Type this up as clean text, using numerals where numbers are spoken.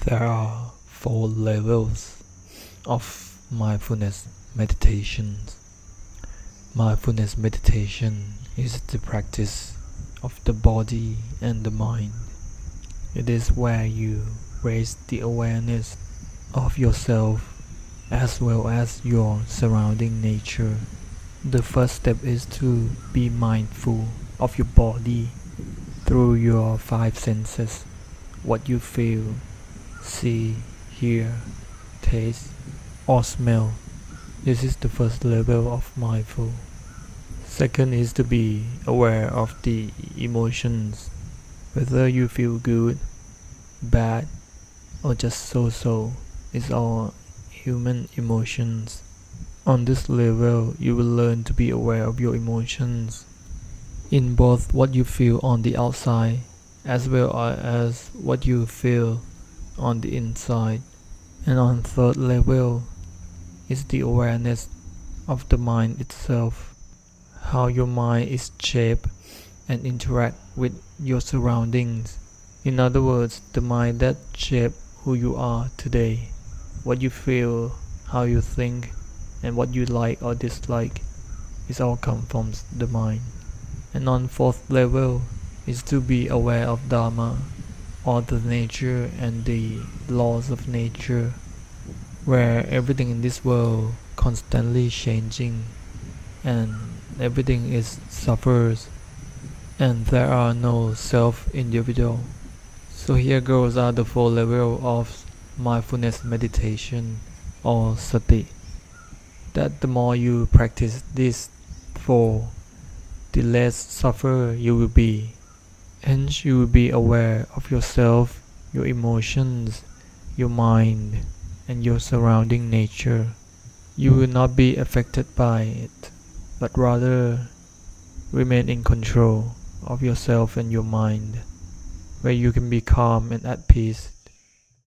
There are 4 levels of mindfulness meditations. Mindfulness meditation is the practice of the body and the mind. It is where you raise the awareness of yourself as well as your surrounding nature. The first step is to be mindful of your body through your 5 senses. What you feel, see, hear, taste, or smell. This is the first level of mindful. Second is to be aware of the emotions, whether you feel good, bad, or just so-so. It's all human emotions. On this level, you will learn to be aware of your emotions in both what you feel on the outside as well as what you feel on the inside. And on third level is the awareness of the mind itself, how your mind is shaped and interact with your surroundings. In other words, the mind that shapes who you are today, what you feel, how you think, and what you like or dislike is all come from the mind. And on fourth level is to be aware of Dharma, or the nature and the laws of nature, where everything in this world constantly changing and everything is suffers and there are no self-individual. So here goes are the 4 levels of mindfulness meditation or sati. That the more you practice this 4, the less suffer you will be. Hence you will be aware of yourself, your emotions, your mind, and your surrounding nature. You will not be affected by it, but rather remain in control of yourself and your mind, where you can be calm and at peace